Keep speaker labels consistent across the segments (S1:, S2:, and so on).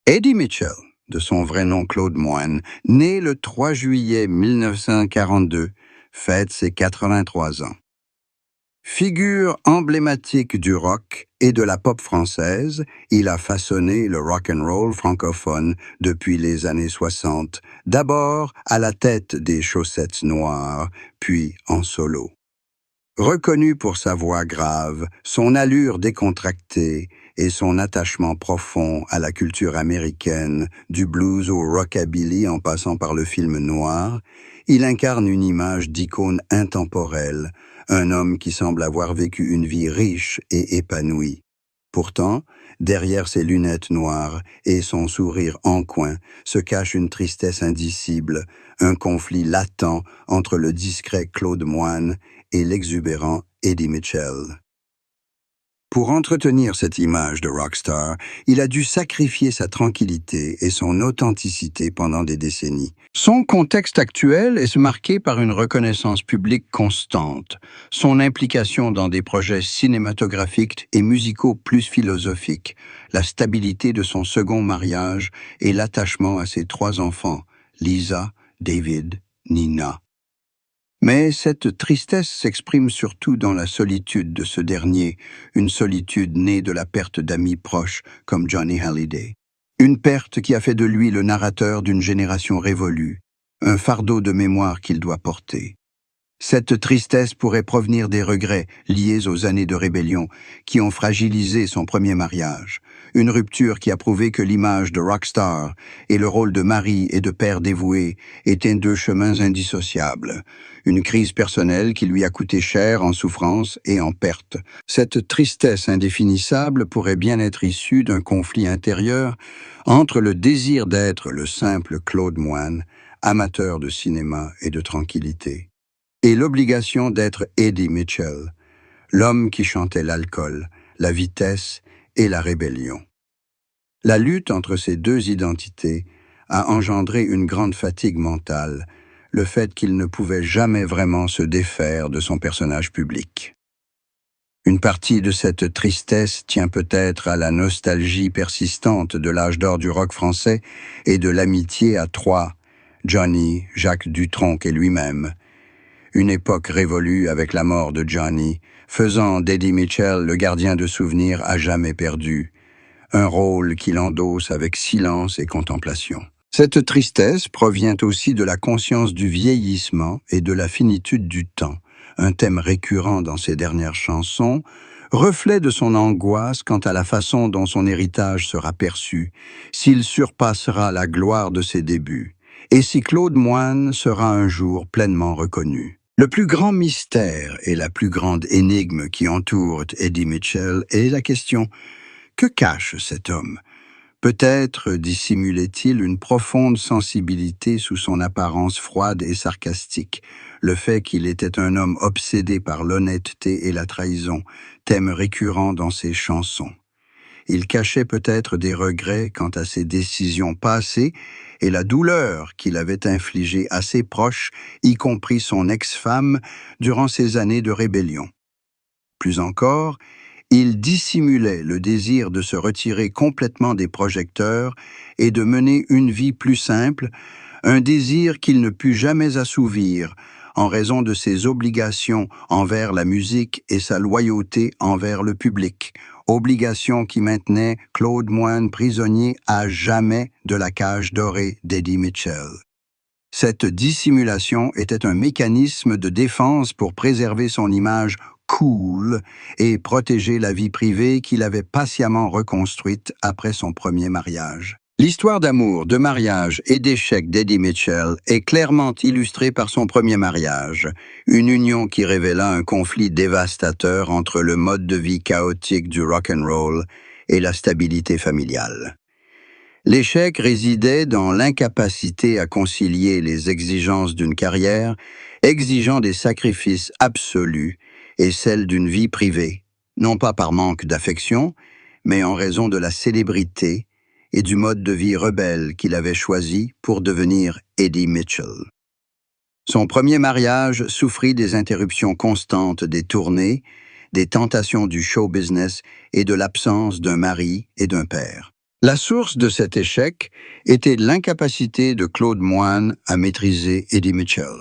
S1: Eddie Mitchell, de son vrai nom Claude Moine, né le 3 juillet 1942, fête ses 83 ans. Figure emblématique du rock et de la pop française, il a façonné le rock and roll francophone depuis les années 60, d'abord à la tête des Chaussettes Noires, puis en solo. Reconnu pour sa voix grave, son allure décontractée et son attachement profond à la culture américaine, du blues au rockabilly en passant par le film noir, il incarne une image d'icône intemporelle, un homme qui semble avoir vécu une vie riche et épanouie. Pourtant, derrière ses lunettes noires et son sourire en coin se cache une tristesse indicible, un conflit latent entre le discret Claude Moine et l'exubérant Eddie Mitchell. Pour entretenir cette image de rockstar, il a dû sacrifier sa tranquillité et son authenticité pendant des décennies. Son contexte actuel est marqué par une reconnaissance publique constante, son implication dans des projets cinématographiques et musicaux plus philosophiques, la stabilité de son second mariage et l'attachement à ses 3 enfants, Lisa, David, Nina. Mais cette tristesse s'exprime surtout dans la solitude de ce dernier, une solitude née de la perte d'amis proches comme Johnny Hallyday. Une perte qui a fait de lui le narrateur d'une génération révolue, un fardeau de mémoire qu'il doit porter. Cette tristesse pourrait provenir des regrets liés aux années de rébellion qui ont fragilisé son premier mariage, une rupture qui a prouvé que l'image de rockstar et le rôle de mari et de père dévoué étaient 2 chemins indissociables, une crise personnelle qui lui a coûté cher en souffrance et en perte. Cette tristesse indéfinissable pourrait bien être issue d'un conflit intérieur entre le désir d'être le simple Claude Moine, amateur de cinéma et de tranquillité, et l'obligation d'être Eddie Mitchell, l'homme qui chantait l'alcool, la vitesse et la rébellion. La lutte entre ces 2 identités a engendré une grande fatigue mentale, le fait qu'il ne pouvait jamais vraiment se défaire de son personnage public. Une partie de cette tristesse tient peut-être à la nostalgie persistante de l'âge d'or du rock français et de l'amitié à 3, Johnny, Jacques Dutronc et lui-même. Une époque révolue avec la mort de Johnny, faisant d'Eddie Mitchell le gardien de souvenirs à jamais perdu, un rôle qu'il endosse avec silence et contemplation. Cette tristesse provient aussi de la conscience du vieillissement et de la finitude du temps, un thème récurrent dans ses dernières chansons, reflet de son angoisse quant à la façon dont son héritage sera perçu, s'il surpassera la gloire de ses débuts, et si Claude Moine sera un jour pleinement reconnu. Le plus grand mystère et la plus grande énigme qui entoure Eddie Mitchell est la question: que cache cet homme? Peut-être dissimulait-il une profonde sensibilité sous son apparence froide et sarcastique, le fait qu'il était un homme obsédé par l'honnêteté et la trahison, thème récurrent dans ses chansons. Il cachait peut-être des regrets quant à ses décisions passées et la douleur qu'il avait infligée à ses proches, y compris son ex-femme, durant ses années de rébellion. Plus encore, il dissimulait le désir de se retirer complètement des projecteurs et de mener une vie plus simple, un désir qu'il ne put jamais assouvir en raison de ses obligations envers la musique et sa loyauté envers le public, obligations qui maintenaient Claude Moine prisonnier à jamais de la cage dorée d'Eddie Mitchell. Cette dissimulation était un mécanisme de défense pour préserver son image cool et protéger la vie privée qu'il avait patiemment reconstruite après son premier mariage. L'histoire d'amour, de mariage et d'échec d'Eddie Mitchell est clairement illustrée par son premier mariage, une union qui révéla un conflit dévastateur entre le mode de vie chaotique du rock and roll et la stabilité familiale. L'échec résidait dans l'incapacité à concilier les exigences d'une carrière, exigeant des sacrifices absolus, et celle d'une vie privée, non pas par manque d'affection, mais en raison de la célébrité et du mode de vie rebelle qu'il avait choisi pour devenir Eddie Mitchell. Son premier mariage souffrit des interruptions constantes des tournées, des tentations du show business et de l'absence d'un mari et d'un père. La source de cet échec était l'incapacité de Claude Moine à maîtriser Eddie Mitchell.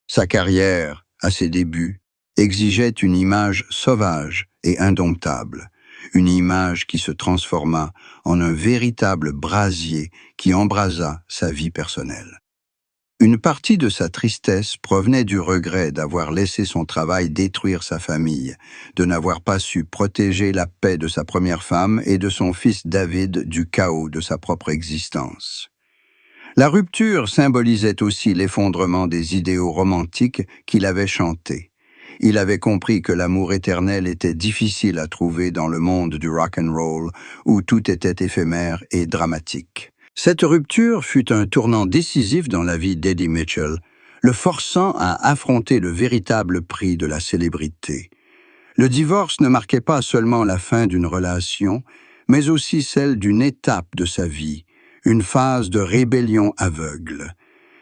S1: Sa carrière, à ses débuts, exigeait une image sauvage et indomptable, une image qui se transforma en un véritable brasier qui embrasa sa vie personnelle. Une partie de sa tristesse provenait du regret d'avoir laissé son travail détruire sa famille, de n'avoir pas su protéger la paix de sa première femme et de son fils David du chaos de sa propre existence. La rupture symbolisait aussi l'effondrement des idéaux romantiques qu'il avait chantés. Il avait compris que l'amour éternel était difficile à trouver dans le monde du rock and roll où tout était éphémère et dramatique. Cette rupture fut un tournant décisif dans la vie d'Eddie Mitchell, le forçant à affronter le véritable prix de la célébrité. Le divorce ne marquait pas seulement la fin d'une relation, mais aussi celle d'une étape de sa vie, une phase de rébellion aveugle.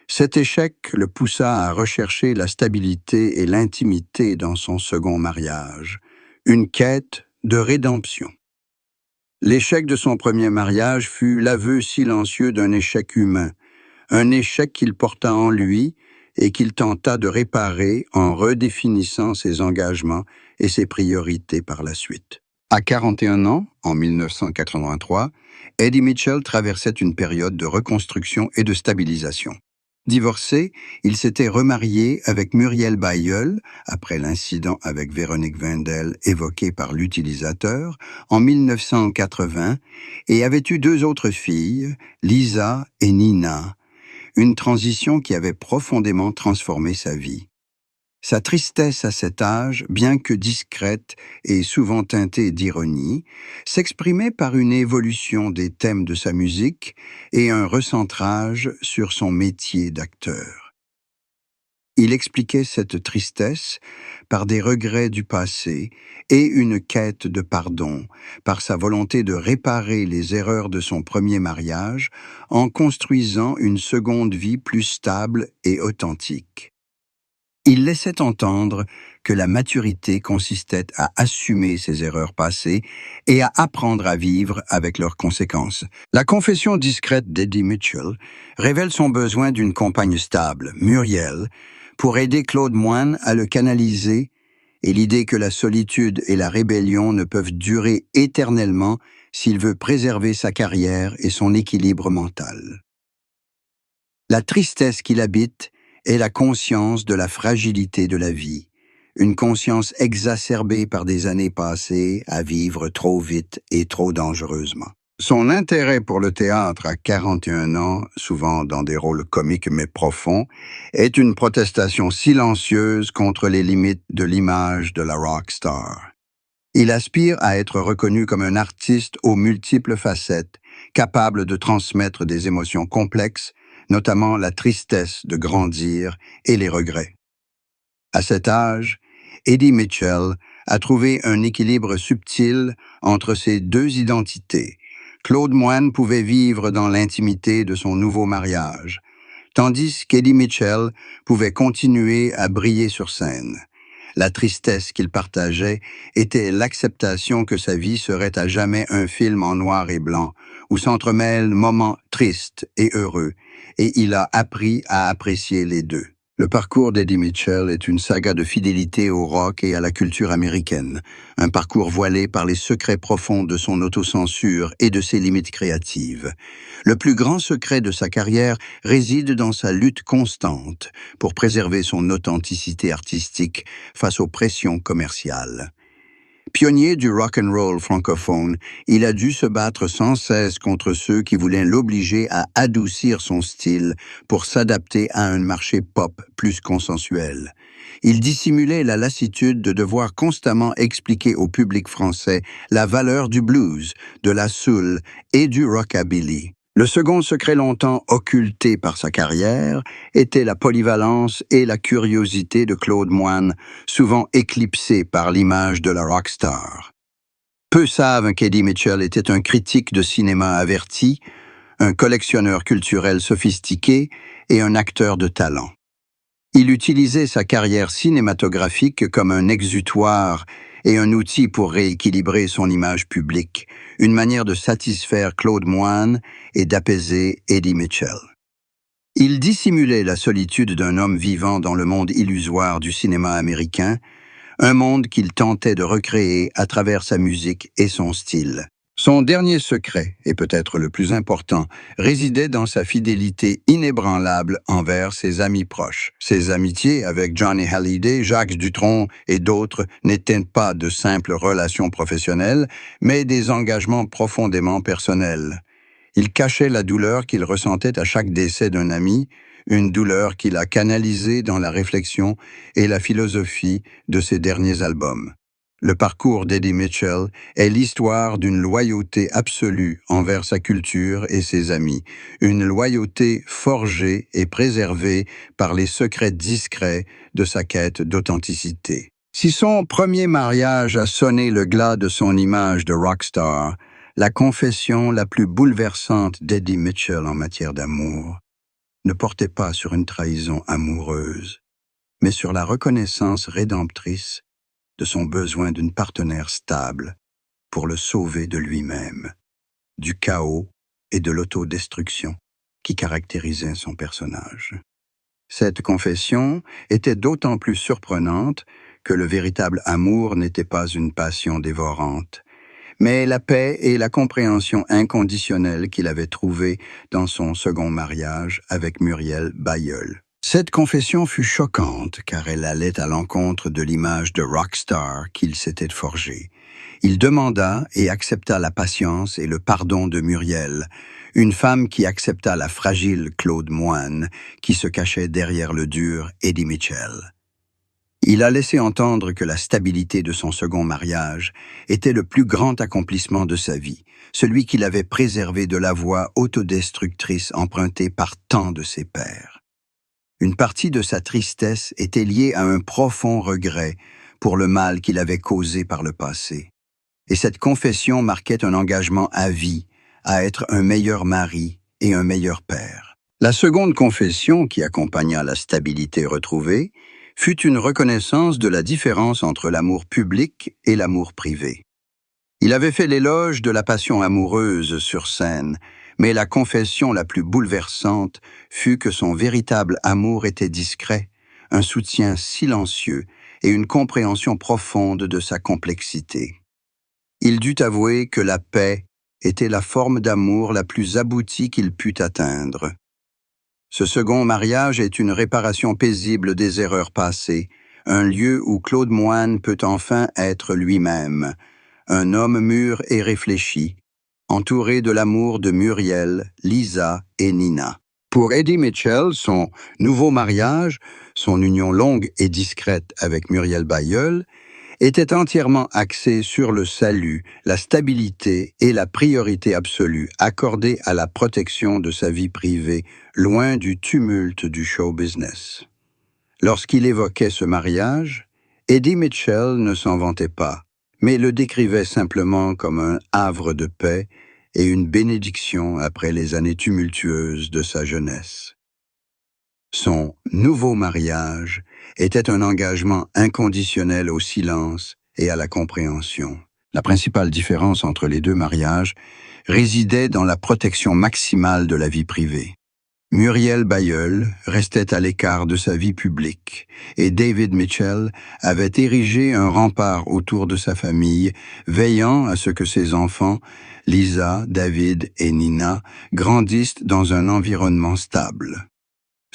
S1: Cet échec le poussa à rechercher la stabilité et l'intimité dans son second mariage, une quête de rédemption. L'échec de son premier mariage fut l'aveu silencieux d'un échec humain, un échec qu'il porta en lui et qu'il tenta de réparer en redéfinissant ses engagements et ses priorités par la suite. À 41 ans, en 1983, Eddie Mitchell traversait une période de reconstruction et de stabilisation. Divorcé, il s'était remarié avec Muriel Bailleul, après l'incident avec Véronique Wendel évoqué par l'utilisateur, en 1980, et avait eu 2 autres filles, Lisa et Nina, une transition qui avait profondément transformé sa vie. Sa tristesse à cet âge, bien que discrète et souvent teintée d'ironie, s'exprimait par une évolution des thèmes de sa musique et un recentrage sur son métier d'acteur. Il expliquait cette tristesse par des regrets du passé et une quête de pardon, par sa volonté de réparer les erreurs de son premier mariage en construisant une seconde vie plus stable et authentique. Il laissait entendre que la maturité consistait à assumer ses erreurs passées et à apprendre à vivre avec leurs conséquences. La confession discrète d'Eddie Mitchell révèle son besoin d'une compagne stable, Muriel, pour aider Claude Moine à le canaliser et l'idée que la solitude et la rébellion ne peuvent durer éternellement s'il veut préserver sa carrière et son équilibre mental. La tristesse qui l'habite est la conscience de la fragilité de la vie, une conscience exacerbée par des années passées à vivre trop vite et trop dangereusement. Son intérêt pour le théâtre à 41 ans, souvent dans des rôles comiques mais profonds, est une protestation silencieuse contre les limites de l'image de la rock star. Il aspire à être reconnu comme un artiste aux multiples facettes, capable de transmettre des émotions complexes, notamment la tristesse de grandir et les regrets. À cet âge, Eddie Mitchell a trouvé un équilibre subtil entre ces 2 identités. Claude Moine pouvait vivre dans l'intimité de son nouveau mariage, tandis qu'Eddie Mitchell pouvait continuer à briller sur scène. La tristesse qu'il partageait était l'acceptation que sa vie serait à jamais un film en noir et blanc, où s'entremêlent moments tristes et heureux, et il a appris à apprécier les 2. Le parcours d'Eddie Mitchell est une saga de fidélité au rock et à la culture américaine, un parcours voilé par les secrets profonds de son autocensure et de ses limites créatives. Le plus grand secret de sa carrière réside dans sa lutte constante pour préserver son authenticité artistique face aux pressions commerciales. Pionnier du rock and roll francophone, il a dû se battre sans cesse contre ceux qui voulaient l'obliger à adoucir son style pour s'adapter à un marché pop plus consensuel. Il dissimulait la lassitude de devoir constamment expliquer au public français la valeur du blues, de la soul et du rockabilly. Le second secret longtemps occulté par sa carrière était la polyvalence et la curiosité de Claude Moine, souvent éclipsée par l'image de la rockstar. Peu savent qu'Eddie Mitchell était un critique de cinéma averti, un collectionneur culturel sophistiqué et un acteur de talent. Il utilisait sa carrière cinématographique comme un exutoire et un outil pour rééquilibrer son image publique, une manière de satisfaire Claude Moine et d'apaiser Eddie Mitchell. Il dissimulait la solitude d'un homme vivant dans le monde illusoire du cinéma américain, un monde qu'il tentait de recréer à travers sa musique et son style. Son dernier secret, et peut-être le plus important, résidait dans sa fidélité inébranlable envers ses amis proches. Ses amitiés avec Johnny Hallyday, Jacques Dutronc et d'autres n'étaient pas de simples relations professionnelles, mais des engagements profondément personnels. Il cachait la douleur qu'il ressentait à chaque décès d'un ami, une douleur qu'il a canalisée dans la réflexion et la philosophie de ses derniers albums. Le parcours d'Eddie Mitchell est l'histoire d'une loyauté absolue envers sa culture et ses amis, une loyauté forgée et préservée par les secrets discrets de sa quête d'authenticité. Si son premier mariage a sonné le glas de son image de rockstar, la confession la plus bouleversante d'Eddie Mitchell en matière d'amour ne portait pas sur une trahison amoureuse, mais sur la reconnaissance rédemptrice de son besoin d'une partenaire stable pour le sauver de lui-même, du chaos et de l'autodestruction qui caractérisaient son personnage. Cette confession était d'autant plus surprenante que le véritable amour n'était pas une passion dévorante, mais la paix et la compréhension inconditionnelle qu'il avait trouvée dans son second mariage avec Muriel Bailleul. Cette confession fut choquante car elle allait à l'encontre de l'image de rockstar qu'il s'était forgée. Il demanda et accepta la patience et le pardon de Muriel, une femme qui accepta la fragile Claude Moine qui se cachait derrière le dur Eddie Mitchell. Il a laissé entendre que la stabilité de son second mariage était le plus grand accomplissement de sa vie, celui qu'il avait préservé de la voie autodestructrice empruntée par tant de ses pairs. Une partie de sa tristesse était liée à un profond regret pour le mal qu'il avait causé par le passé. Et cette confession marquait un engagement à vie, à être un meilleur mari et un meilleur père. La seconde confession, qui accompagna la stabilité retrouvée, fut une reconnaissance de la différence entre l'amour public et l'amour privé. Il avait fait l'éloge de la passion amoureuse sur scène, mais la confession la plus bouleversante fut que son véritable amour était discret, un soutien silencieux et une compréhension profonde de sa complexité. Il dut avouer que la paix était la forme d'amour la plus aboutie qu'il put atteindre. Ce second mariage est une réparation paisible des erreurs passées, un lieu où Claude Moine peut enfin être lui-même, un homme mûr et réfléchi, entouré de l'amour de Muriel, Lisa et Nina. Pour Eddie Mitchell, son nouveau mariage, son union longue et discrète avec Muriel Bailleul, était entièrement axé sur le salut, la stabilité et la priorité absolue accordée à la protection de sa vie privée, loin du tumulte du show business. Lorsqu'il évoquait ce mariage, Eddie Mitchell ne s'en vantait pas, mais le décrivait simplement comme un havre de paix et une bénédiction après les années tumultueuses de sa jeunesse. Son nouveau mariage était un engagement inconditionnel au silence et à la compréhension. La principale différence entre les deux mariages résidait dans la protection maximale de la vie privée. Muriel Bailleul restait à l'écart de sa vie publique et David Mitchell avait érigé un rempart autour de sa famille, veillant à ce que ses enfants, Lisa, David et Nina, grandissent dans un environnement stable.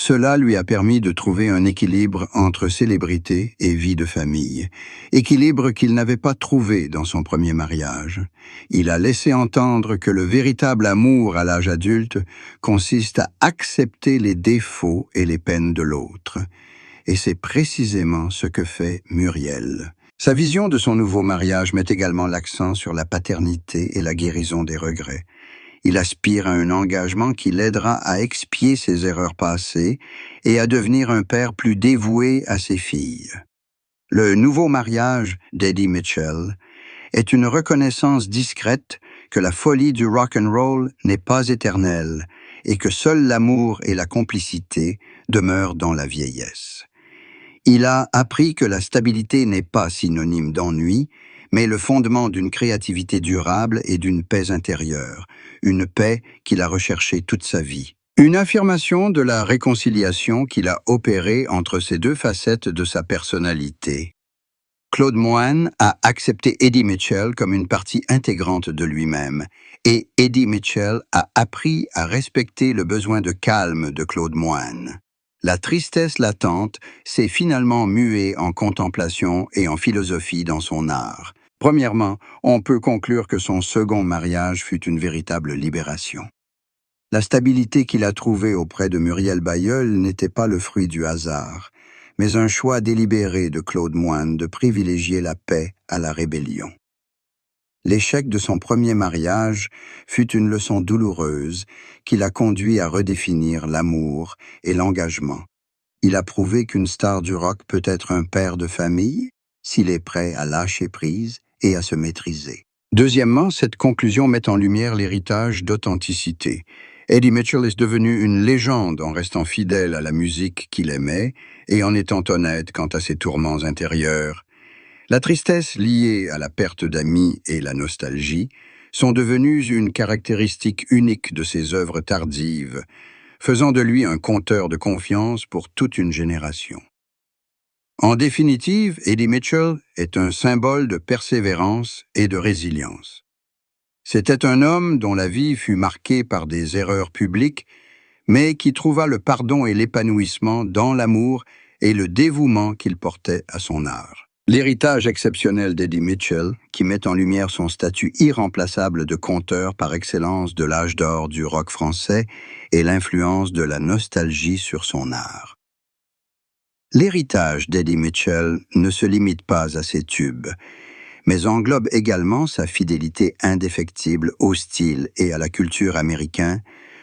S1: Cela lui a permis de trouver un équilibre entre célébrité et vie de famille, équilibre qu'il n'avait pas trouvé dans son premier mariage. Il a laissé entendre que le véritable amour à l'âge adulte consiste à accepter les défauts et les peines de l'autre. Et c'est précisément ce que fait Muriel. Sa vision de son nouveau mariage met également l'accent sur la paternité et la guérison des regrets. Il aspire à un engagement qui l'aidera à expier ses erreurs passées et à devenir un père plus dévoué à ses filles. Le nouveau mariage d'Eddie Mitchell est une reconnaissance discrète que la folie du rock and roll n'est pas éternelle et que seul l'amour et la complicité demeurent dans la vieillesse. Il a appris que la stabilité n'est pas synonyme d'ennui, mais le fondement d'une créativité durable et d'une paix intérieure, une paix qu'il a recherchée toute sa vie. Une affirmation de la réconciliation qu'il a opérée entre ces deux facettes de sa personnalité. Claude Moine a accepté Eddie Mitchell comme une partie intégrante de lui-même, et Eddie Mitchell a appris à respecter le besoin de calme de Claude Moine. La tristesse latente s'est finalement muée en contemplation et en philosophie dans son art. Premièrement, on peut conclure que son second mariage fut une véritable libération. La stabilité qu'il a trouvée auprès de Muriel Bailleul n'était pas le fruit du hasard, mais un choix délibéré de Claude Moine de privilégier la paix à la rébellion. L'échec de son premier mariage fut une leçon douloureuse qui l'a conduit à redéfinir l'amour et l'engagement. Il a prouvé qu'une star du rock peut être un père de famille s'il est prêt à lâcher prise et à se maîtriser. Deuxièmement, cette conclusion met en lumière l'héritage d'authenticité. Eddie Mitchell est devenu une légende en restant fidèle à la musique qu'il aimait et en étant honnête quant à ses tourments intérieurs. La tristesse liée à la perte d'amis et la nostalgie sont devenues une caractéristique unique de ses œuvres tardives, faisant de lui un conteur de confiance pour toute une génération. En définitive, Eddie Mitchell est un symbole de persévérance et de résilience. C'était un homme dont la vie fut marquée par des erreurs publiques, mais qui trouva le pardon et l'épanouissement dans l'amour et le dévouement qu'il portait à son art. L'héritage exceptionnel d'Eddie Mitchell, qui met en lumière son statut irremplaçable de conteur par excellence de l'âge d'or du rock français et l'influence de la nostalgie sur son art. L'héritage d'Eddie Mitchell ne se limite pas à ses tubes, mais englobe également sa fidélité indéfectible au style et à la culture américain,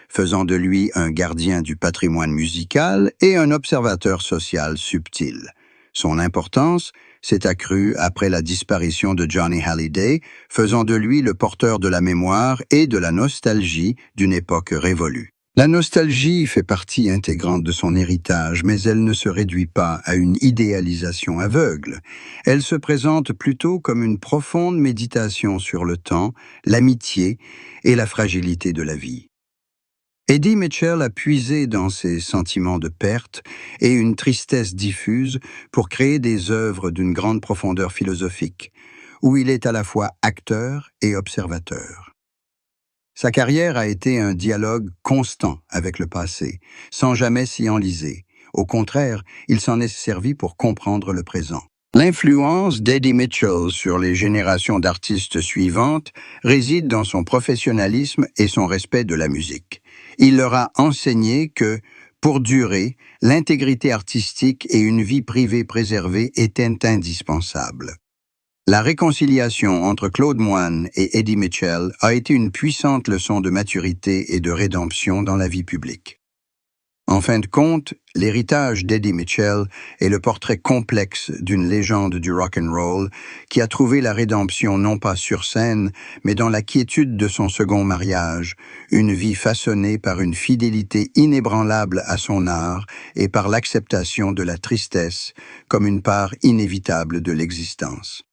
S1: faisant de lui un gardien du patrimoine musical et un observateur social subtil. Son importance s'est accrue après la disparition de Johnny Hallyday, faisant de lui le porteur de la mémoire et de la nostalgie d'une époque révolue. La nostalgie fait partie intégrante de son héritage, mais elle ne se réduit pas à une idéalisation aveugle. Elle se présente plutôt comme une profonde méditation sur le temps, l'amitié et la fragilité de la vie. Eddie Mitchell a puisé dans ses sentiments de perte et une tristesse diffuse pour créer des œuvres d'une grande profondeur philosophique, où il est à la fois acteur et observateur. Sa carrière a été un dialogue constant avec le passé, sans jamais s'y enliser. Au contraire, il s'en est servi pour comprendre le présent. L'influence d'Eddie Mitchell sur les générations d'artistes suivantes réside dans son professionnalisme et son respect de la musique. Il leur a enseigné que, pour durer, l'intégrité artistique et une vie privée préservée étaient indispensables. La réconciliation entre Claude Moine et Eddie Mitchell a été une puissante leçon de maturité et de rédemption dans la vie publique. En fin de compte, l'héritage d'Eddie Mitchell est le portrait complexe d'une légende du rock and roll qui a trouvé la rédemption non pas sur scène, mais dans la quiétude de son second mariage, une vie façonnée par une fidélité inébranlable à son art et par l'acceptation de la tristesse comme une part inévitable de l'existence.